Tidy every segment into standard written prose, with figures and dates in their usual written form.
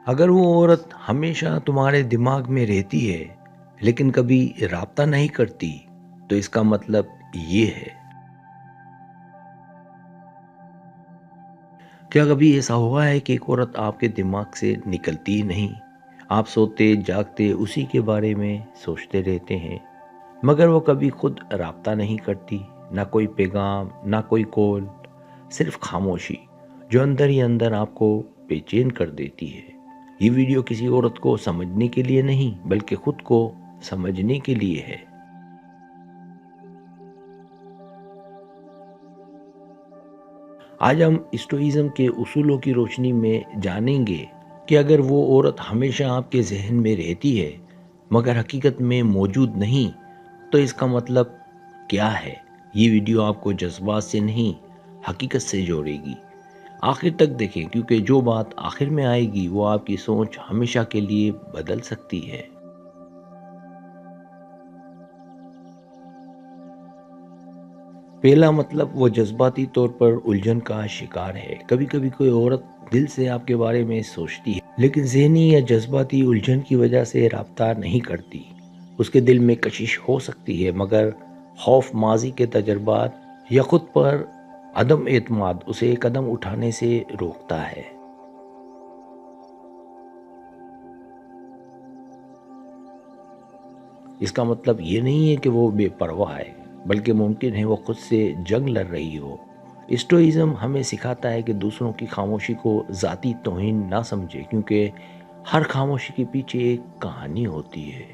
اگر وہ عورت ہمیشہ تمہارے دماغ میں رہتی ہے لیکن کبھی رابطہ نہیں کرتی تو اس کا مطلب یہ ہے. کیا کبھی ایسا ہوا ہے کہ ایک عورت آپ کے دماغ سے نکلتی ہی نہیں؟ آپ سوتے جاگتے اسی کے بارے میں سوچتے رہتے ہیں مگر وہ کبھی خود رابطہ نہیں کرتی، نہ کوئی پیغام نہ کوئی کال، صرف خاموشی جو اندر ہی اندر آپ کو بے چین کر دیتی ہے. یہ ویڈیو کسی عورت کو سمجھنے کے لیے نہیں بلکہ خود کو سمجھنے کے لیے ہے. آج ہم اسٹوئزم کے اصولوں کی روشنی میں جانیں گے کہ اگر وہ عورت ہمیشہ آپ کے ذہن میں رہتی ہے مگر حقیقت میں موجود نہیں تو اس کا مطلب کیا ہے. یہ ویڈیو آپ کو جذبات سے نہیں حقیقت سے جوڑے گی. آخر تک دیکھیں کیونکہ جو بات آخر میں آئے گی وہ آپ کی سوچ ہمیشہ کے لیے بدل سکتی ہے. پہلا مطلب وہ جذباتی طور پر الجھن کا شکار ہے. کبھی کبھی کوئی عورت دل سے آپ کے بارے میں سوچتی ہے لیکن ذہنی یا جذباتی الجھن کی وجہ سے رابطہ نہیں کرتی. اس کے دل میں کشش ہو سکتی ہے مگر خوف، ماضی کے تجربات یا خود پر عدم اعتماد اسے قدم اٹھانے سے روکتا ہے. اس کا مطلب یہ نہیں ہے کہ وہ بے پرواہ ہے بلکہ ممکن ہے وہ خود سے جنگ لڑ رہی ہو. اسٹوئزم ہمیں سکھاتا ہے کہ دوسروں کی خاموشی کو ذاتی توہین نہ سمجھے کیونکہ ہر خاموشی کے پیچھے ایک کہانی ہوتی ہے.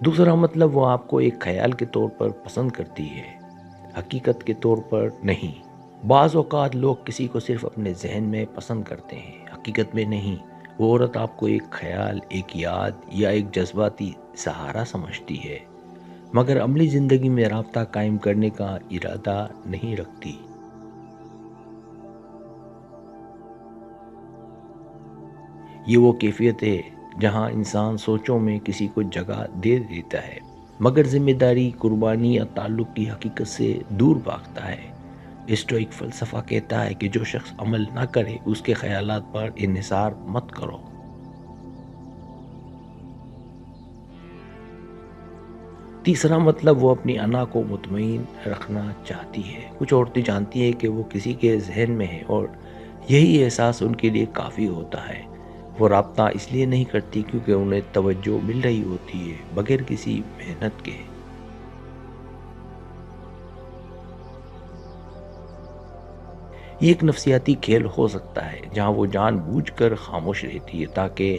دوسرا مطلب وہ آپ کو ایک خیال کے طور پر پسند کرتی ہے، حقیقت کے طور پر نہیں. بعض اوقات لوگ کسی کو صرف اپنے ذہن میں پسند کرتے ہیں، حقیقت میں نہیں. وہ عورت آپ کو ایک خیال، ایک یاد یا ایک جذباتی سہارا سمجھتی ہے مگر عملی زندگی میں رابطہ قائم کرنے کا ارادہ نہیں رکھتی. یہ وہ کیفیت ہے جہاں انسان سوچوں میں کسی کو جگہ دے دیتا ہے مگر ذمہ داری، قربانی یا تعلق کی حقیقت سے دور بھاگتا ہے. اسٹوئک فلسفہ کہتا ہے کہ جو شخص عمل نہ کرے اس کے خیالات پر انحصار مت کرو. تیسرا مطلب وہ اپنی انا کو مطمئن رکھنا چاہتی ہے. کچھ عورتیں جانتی ہیں کہ وہ کسی کے ذہن میں ہے اور یہی احساس ان کے لیے کافی ہوتا ہے. وہ رابطہ اس لیے نہیں کرتی کیونکہ انہیں توجہ مل رہی ہوتی ہے بغیر کسی محنت کے. یہ ایک نفسیاتی کھیل ہو سکتا ہے جہاں وہ جان بوجھ کر خاموش رہتی ہے تاکہ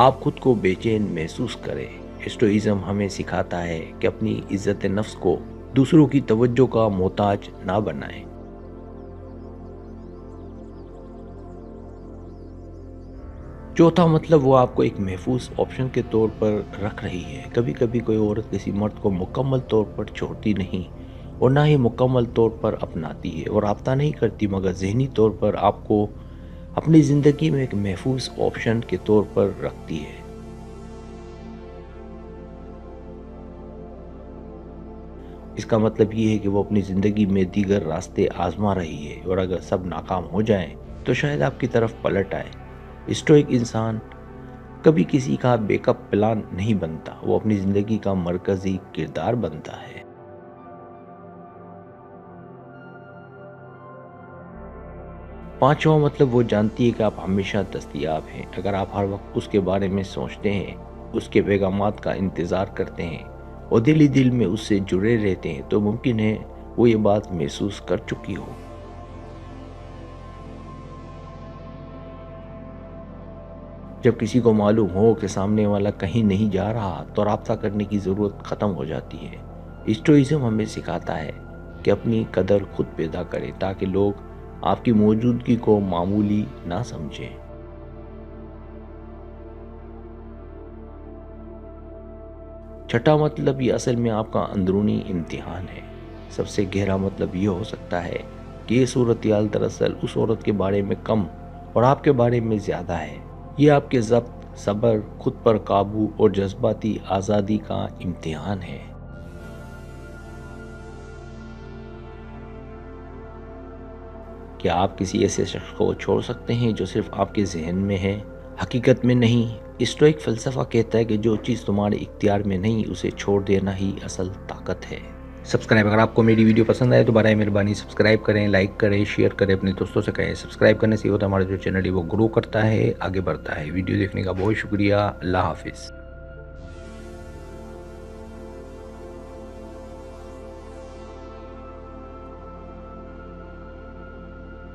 آپ خود کو بے چین محسوس کریں. اسٹوئزم ہمیں سکھاتا ہے کہ اپنی عزت نفس کو دوسروں کی توجہ کا محتاج نہ بنائیں. چوتھا مطلب وہ آپ کو ایک محفوظ آپشن کے طور پر رکھ رہی ہے. کبھی کبھی کوئی عورت کسی مرد کو مکمل طور پر چھوڑتی نہیں اور نہ ہی مکمل طور پر اپناتی ہے اور رابطہ نہیں کرتی مگر ذہنی طور پر آپ کو اپنی زندگی میں ایک محفوظ آپشن کے طور پر رکھتی ہے. اس کا مطلب یہ ہے کہ وہ اپنی زندگی میں دیگر راستے آزما رہی ہے اور اگر سب ناکام ہو جائیں تو شاید آپ کی طرف پلٹ آئے. اسٹوئک انسان کبھی کسی کا بیک اپ پلان نہیں بنتا، وہ اپنی زندگی کا مرکزی کردار بنتا ہے. پانچواں مطلب وہ جانتی ہے کہ آپ ہمیشہ دستیاب ہیں. اگر آپ ہر وقت اس کے بارے میں سوچتے ہیں، اس کے پیغامات کا انتظار کرتے ہیں اور دل ہی دل میں اس سے جڑے رہتے ہیں تو ممکن ہے وہ یہ بات محسوس کر چکی ہو. جب کسی کو معلوم ہو کہ سامنے والا کہیں نہیں جا رہا تو رابطہ کرنے کی ضرورت ختم ہو جاتی ہے. اسٹوئزم ہمیں سکھاتا ہے کہ اپنی قدر خود پیدا کریں تاکہ لوگ آپ کی موجودگی کو معمولی نہ سمجھیں. چھٹا مطلب یہ اصل میں آپ کا اندرونی امتحان ہے. سب سے گہرا مطلب یہ ہو سکتا ہے کہ یہ صورتحال دراصل اس عورت کے بارے میں کم اور آپ کے بارے میں زیادہ ہے. یہ آپ کے ضبط، صبر، خود پر قابو اور جذباتی آزادی کا امتحان ہے. کیا آپ کسی ایسے شخص کو چھوڑ سکتے ہیں جو صرف آپ کے ذہن میں ہے، حقیقت میں نہیں؟ اسٹوئک فلسفہ کہتا ہے کہ جو چیز تمہارے اختیار میں نہیں اسے چھوڑ دینا ہی اصل طاقت ہے۔ اگر آپ کو میری ویڈیو پسند آئے تو برائے مہربانی سبسکرائب کریں، لائک کریں، شیئر کریں، اپنے دوستوں سے کہیں۔ سبسکرائب کرنے سے یہ ہوتا ہے ہمارا جو چینل ہے وہ گرو کرتا ہے، آگے بڑھتا ہے۔ ویڈیو دیکھنے کا بہت شکریہ۔ اللہ حافظ۔